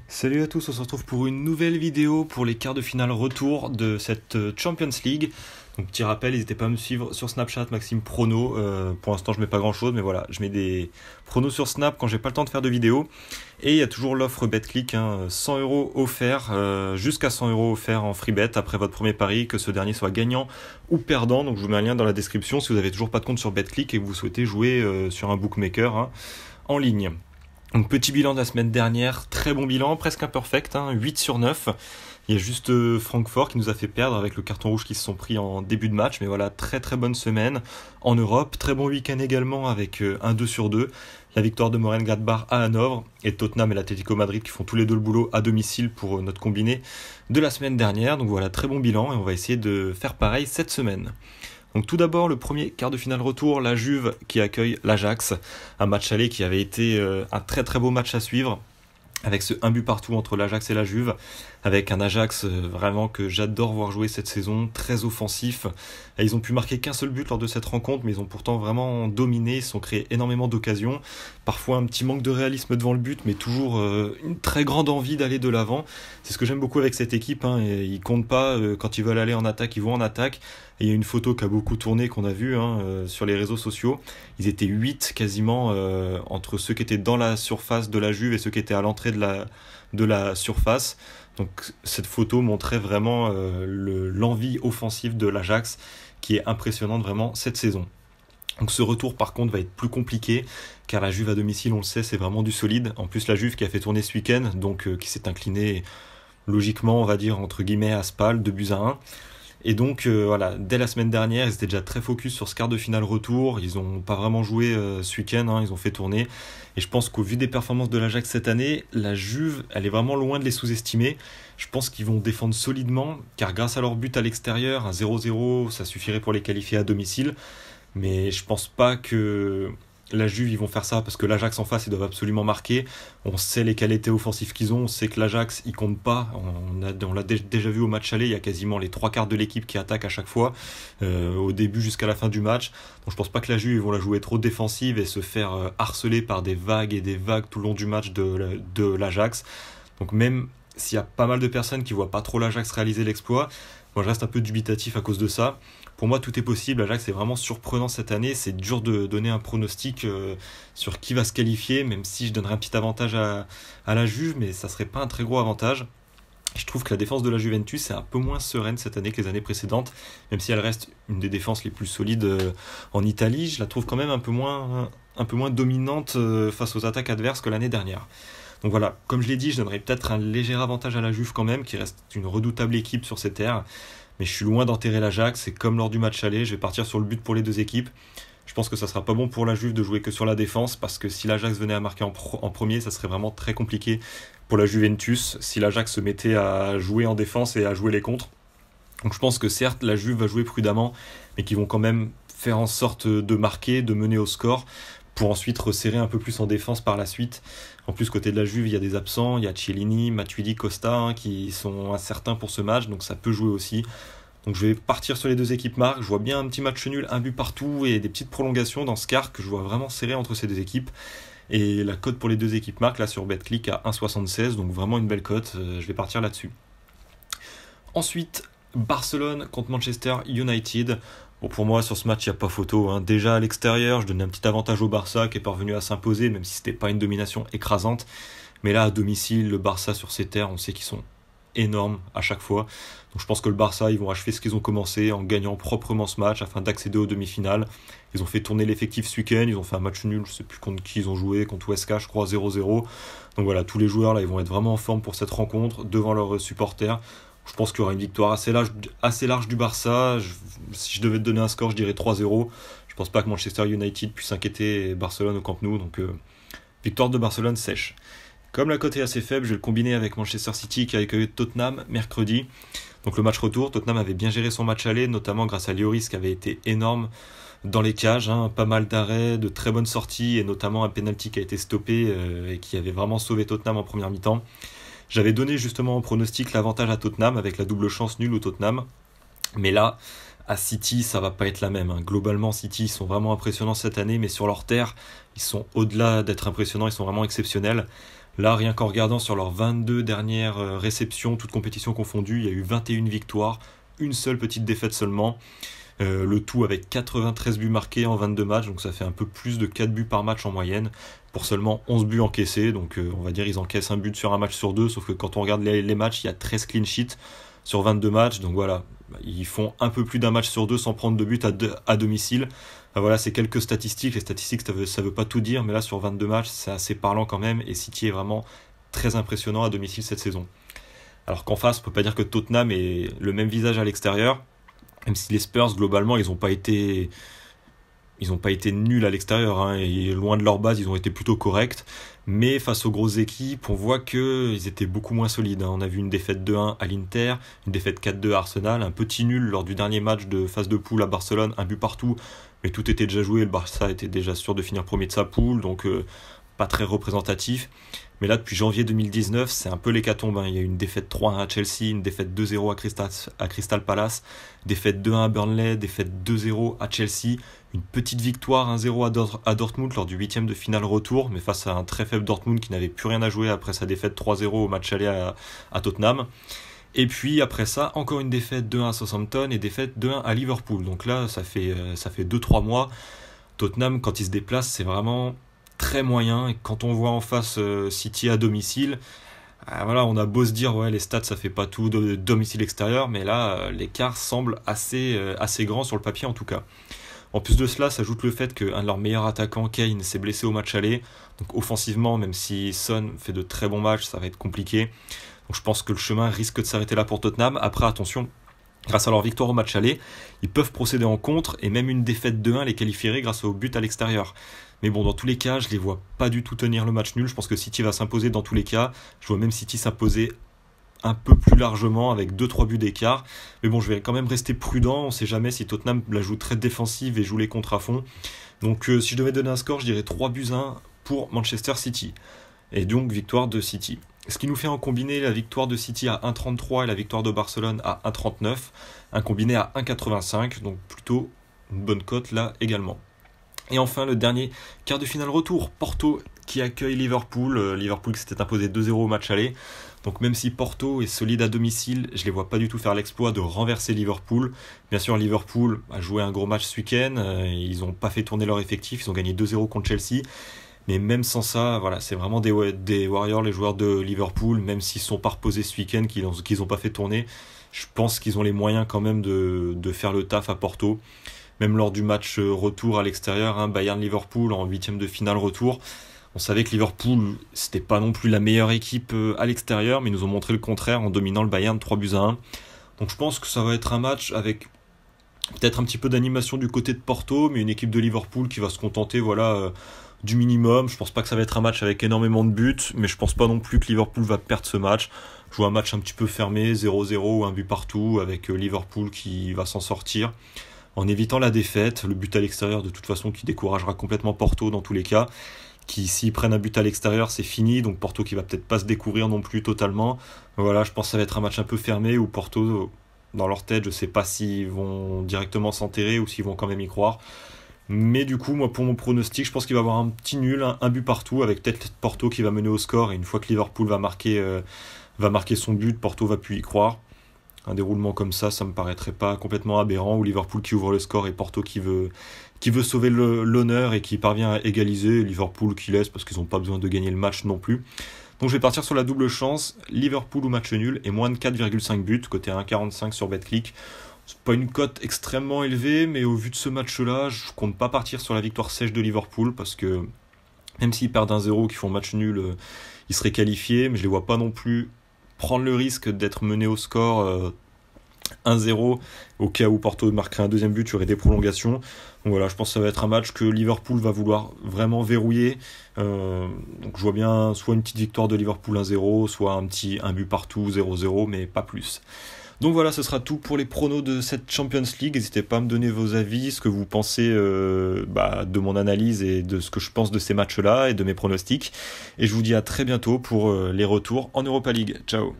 Salut à tous, on se retrouve pour une nouvelle vidéo pour les quarts de finale retour de cette Champions League. Donc petit rappel, n'hésitez pas à me suivre sur Snapchat, Maxime Prono. Pour l'instant je mets pas grand chose, mais voilà, je mets des pronos sur Snap quand j'ai pas le temps de faire de vidéo. Et il y a toujours l'offre BetClick, 100€ offerts, jusqu'à 100€ offerts en free bet après votre premier pari, que ce dernier soit gagnant ou perdant. Donc je vous mets un lien dans la description si vous avez toujours pas de compte sur BetClick et que vous souhaitez jouer sur un bookmaker en ligne. Donc petit bilan de la semaine dernière, très bon bilan, presque imperfect, 8 sur 9. Il y a juste Francfort qui nous a fait perdre avec le carton rouge qui se sont pris en début de match. Mais voilà, très très bonne semaine en Europe. Très bon week-end également avec un 2 sur 2. La victoire de Mönchengladbach à Hanovre et Tottenham et l'Atlético Madrid qui font tous les deux le boulot à domicile pour notre combiné de la semaine dernière. Donc voilà, très bon bilan et on va essayer de faire pareil cette semaine. Donc tout d'abord, le premier quart de finale retour, la Juve qui accueille l'Ajax. Un match aller qui avait été un très très beau match à suivre, avec ce 1 but partout entre l'Ajax et la Juve, avec un Ajax vraiment que j'adore voir jouer cette saison, très offensif. Et ils ont pu marquer qu'un seul but lors de cette rencontre, mais ils ont pourtant vraiment dominé, ils se sont créés énormément d'occasions. Parfois un petit manque de réalisme devant le but, mais toujours une très grande envie d'aller de l'avant. C'est ce que j'aime beaucoup avec cette équipe, et ils comptent pas, quand ils veulent aller en attaque, ils vont en attaque. Et il y a une photo qui a beaucoup tourné, qu'on a vue sur les réseaux sociaux. Ils étaient 8 quasiment entre ceux qui étaient dans la surface de la Juve et ceux qui étaient à l'entrée de la surface. Donc cette photo montrait vraiment l'envie offensive de l'Ajax qui est impressionnante vraiment cette saison. Donc ce retour par contre va être plus compliqué car la Juve à domicile, on le sait, c'est vraiment du solide. En plus la Juve qui a fait tourner ce week-end, donc qui s'est inclinée logiquement, on va dire entre guillemets à Spal, 2-1. Et donc voilà, dès la semaine dernière, ils étaient déjà très focus sur ce quart de finale retour. Ils n'ont pas vraiment joué ce week-end, ils ont fait tourner. Et je pense qu'au vu des performances de l'Ajax cette année, la Juve, elle est vraiment loin de les sous-estimer. Je pense qu'ils vont défendre solidement, car grâce à leur but à l'extérieur, un 0-0, ça suffirait pour les qualifier à domicile. Mais je pense pas que la Juve, ils vont faire ça parce que l'Ajax en face, ils doivent absolument marquer. On sait les qualités offensives qu'ils ont. On sait que l'Ajax, ils comptent pas. On l'a déjà vu au match aller. Il y a quasiment les 3/4 de l'équipe qui attaque à chaque fois, au début jusqu'à la fin du match. Donc je pense pas que la Juve, ils vont la jouer trop défensive et se faire harceler par des vagues et des vagues tout le long du match de l'Ajax. Donc même s'il y a pas mal de personnes qui voient pas trop l'Ajax réaliser l'exploit, moi je reste un peu dubitatif à cause de ça. Pour moi, tout est possible. L'Ajax est vraiment surprenant cette année. C'est dur de donner un pronostic sur qui va se qualifier, même si je donnerais un petit avantage à la Juve, mais ça serait pas un très gros avantage. Je trouve que la défense de la Juventus est un peu moins sereine cette année que les années précédentes, même si elle reste une des défenses les plus solides en Italie. Je la trouve quand même un peu moins dominante face aux attaques adverses que l'année dernière. Donc voilà, comme je l'ai dit, je donnerais peut-être un léger avantage à la Juve quand même, qui reste une redoutable équipe sur ces terres. Mais je suis loin d'enterrer l'Ajax, et comme lors du match aller, je vais partir sur le but pour les deux équipes. Je pense que ça sera pas bon pour la Juve de jouer que sur la défense, parce que si l'Ajax venait à marquer en premier, ça serait vraiment très compliqué pour la Juventus, si l'Ajax se mettait à jouer en défense et à jouer les contres. Donc je pense que certes, la Juve va jouer prudemment, mais qu'ils vont quand même faire en sorte de marquer, de mener au score, pour ensuite resserrer un peu plus en défense par la suite. En plus, côté de la Juve, il y a des absents, il y a Chiellini, Matuidi, Costa, qui sont incertains pour ce match, donc ça peut jouer aussi. Donc je vais partir sur les deux équipes marques. Je vois bien un petit match nul, un but partout et des petites prolongations dans ce quart que je vois vraiment serré entre ces deux équipes. Et la cote pour les deux équipes marques là sur BetClick à 1,76, donc vraiment une belle cote. Je vais partir là-dessus. Ensuite, Barcelone contre Manchester United. Bon, pour moi, sur ce match, il n'y a pas photo. Déjà à l'extérieur, je donnais un petit avantage au Barça qui est parvenu à s'imposer, même si ce n'était pas une domination écrasante. Mais là, à domicile, le Barça sur ses terres, on sait qu'ils sont énormes à chaque fois. Donc je pense que le Barça, ils vont achever ce qu'ils ont commencé en gagnant proprement ce match afin d'accéder aux demi-finales. Ils ont fait tourner l'effectif ce week-end, ils ont fait un match nul, je ne sais plus contre qui ils ont joué, contre Huesca, je crois, 0-0. Donc voilà, tous les joueurs là, ils vont être vraiment en forme pour cette rencontre devant leurs supporters. Je pense qu'il y aura une victoire assez large du Barça. Si je devais te donner un score, je dirais 3-0. Je pense pas que Manchester United puisse inquiéter Barcelone au Camp Nou. Donc victoire de Barcelone sèche. Comme la cote est assez faible, je vais le combiner avec Manchester City qui a accueilli Tottenham mercredi. Donc le match retour, Tottenham avait bien géré son match aller, notamment grâce à Lloris qui avait été énorme dans les cages. Pas mal d'arrêts, de très bonnes sorties et notamment un penalty qui a été stoppé et qui avait vraiment sauvé Tottenham en première mi-temps. J'avais donné justement en pronostic l'avantage à Tottenham avec la double chance nulle au Tottenham. Mais là, à City, ça va pas être la même. Globalement, City, ils sont vraiment impressionnants cette année, mais sur leur terre, ils sont au-delà d'être impressionnants, ils sont vraiment exceptionnels. Là, rien qu'en regardant sur leurs 22 dernières réceptions, toutes compétitions confondues, il y a eu 21 victoires, une seule petite défaite seulement. Le tout avec 93 buts marqués en 22 matchs, donc ça fait un peu plus de 4 buts par match en moyenne, pour seulement 11 buts encaissés, donc on va dire ils encaissent un but sur un match sur deux, sauf que quand on regarde les matchs, il y a 13 clean sheets sur 22 matchs, donc voilà, ils font un peu plus d'un match sur deux sans prendre de but à domicile. Voilà, c'est quelques statistiques, les statistiques ça veut pas tout dire, mais là sur 22 matchs, c'est assez parlant quand même, et City est vraiment très impressionnant à domicile cette saison. Alors qu'en face, on peut pas dire que Tottenham ait le même visage à l'extérieur, même si les Spurs, globalement, ils ont pas été nuls à l'extérieur, hein, et loin de leur base, ils ont été plutôt corrects. Mais face aux grosses équipes, on voit qu'ils étaient beaucoup moins solides, hein. On a vu une défaite 2-1 à l'Inter, une défaite 4-2 à Arsenal, un petit nul lors du dernier match de phase de poule à Barcelone, un but partout, mais tout était déjà joué, le Barça était déjà sûr de finir premier de sa poule, donc pas très représentatif. Mais là, depuis janvier 2019, c'est un peu l'hécatombe, hein. Il y a eu une défaite 3-1 à Chelsea, une défaite 2-0 à Crystal Palace, défaite 2-1 à Burnley, défaite 2-0 à Chelsea, une petite victoire 1-0 à Dortmund lors du 8e de finale retour, mais face à un très faible Dortmund qui n'avait plus rien à jouer après sa défaite 3-0 au match aller à Tottenham. Et puis après ça, encore une défaite 2-1 à Southampton et défaite 2-1 à Liverpool. Donc là, ça fait 2-3 mois. Tottenham, quand il se déplace, c'est vraiment très moyen. Et quand on voit en face City à domicile, voilà, on a beau se dire ouais, les stats ça fait pas tout de domicile extérieur, mais là l'écart semble assez grand sur le papier en tout cas. En plus de cela, s'ajoute le fait qu'un de leurs meilleurs attaquants, Kane, s'est blessé au match aller. Donc offensivement, même si Son fait de très bons matchs, ça va être compliqué. Donc je pense que le chemin risque de s'arrêter là pour Tottenham. Après, attention, grâce à leur victoire au match aller, ils peuvent procéder en contre et même une défaite 2-1 les qualifierait grâce au but à l'extérieur. Mais bon, dans tous les cas, je les vois pas du tout tenir le match nul. Je pense que City va s'imposer dans tous les cas. Je vois même City s'imposer un peu plus largement avec 2-3 buts d'écart. Mais bon, je vais quand même rester prudent. On ne sait jamais si Tottenham la joue très défensive et joue les contres à fond. Donc si je devais donner un score, je dirais 3-1 pour Manchester City. Et donc victoire de City. Ce qui nous fait en combiné la victoire de City à 1,33 et la victoire de Barcelone à 1,39. Un combiné à 1,85. Donc plutôt une bonne cote là également. Et enfin le dernier quart de finale retour. Porto qui accueille Liverpool. Liverpool qui s'était imposé 2-0 au match aller. Donc même si Porto est solide à domicile, je ne les vois pas du tout faire l'exploit de renverser Liverpool. Bien sûr, Liverpool a joué un gros match ce week-end, ils n'ont pas fait tourner leur effectif, ils ont gagné 2-0 contre Chelsea. Mais même sans ça, voilà, c'est vraiment des Warriors, les joueurs de Liverpool, même s'ils ne sont pas reposés ce week-end, qu'ils n'ont pas fait tourner. Je pense qu'ils ont les moyens quand même de faire le taf à Porto. Même lors du match retour à l'extérieur, hein, Bayern-Liverpool en 8e de finale retour. On savait que Liverpool, c'était pas non plus la meilleure équipe à l'extérieur, mais ils nous ont montré le contraire en dominant le Bayern 3-1. Donc je pense que ça va être un match avec peut-être un petit peu d'animation du côté de Porto, mais une équipe de Liverpool qui va se contenter du minimum. Je pense pas que ça va être un match avec énormément de buts, mais je pense pas non plus que Liverpool va perdre ce match. Je vois un match un petit peu fermé, 0-0 ou un but partout, avec Liverpool qui va s'en sortir en évitant la défaite. Le but à l'extérieur de toute façon qui découragera complètement Porto dans tous les cas. Qui s'ils prennent un but à l'extérieur c'est fini, donc Porto qui va peut-être pas se découvrir non plus totalement. Voilà, je pense que ça va être un match un peu fermé où Porto, dans leur tête, je sais pas s'ils vont directement s'enterrer ou s'ils vont quand même y croire. Mais du coup, moi pour mon pronostic, je pense qu'il va y avoir un petit nul, un but partout, avec peut-être Porto qui va mener au score, et une fois que Liverpool va marquer son but, Porto va plus y croire. Un déroulement comme ça me paraîtrait pas complètement aberrant, ou Liverpool qui ouvre le score et Porto qui veut sauver l'honneur et qui parvient à égaliser, et Liverpool qui laisse parce qu'ils n'ont pas besoin de gagner le match non plus. Donc je vais partir sur la double chance, Liverpool ou match nul, et moins de 4,5 buts, côté 1,45 sur BetClick. C'est pas une cote extrêmement élevée, mais au vu de ce match-là, je compte pas partir sur la victoire sèche de Liverpool, parce que même s'ils perdent 1-0, qu'ils font match nul, ils seraient qualifiés, mais je les vois pas non plus prendre le risque d'être mené au score 1-0 au cas où Porto marquerait un deuxième but, il y aurait des prolongations. Donc voilà, je pense que ça va être un match que Liverpool va vouloir vraiment verrouiller. Donc je vois bien soit une petite victoire de Liverpool 1-0, soit un but partout 0-0, mais pas plus. Donc voilà, ce sera tout pour les pronos de cette Champions League. N'hésitez pas à me donner vos avis, ce que vous pensez de mon analyse et de ce que je pense de ces matchs-là et de mes pronostics. Et je vous dis à très bientôt pour les retours en Europa League. Ciao.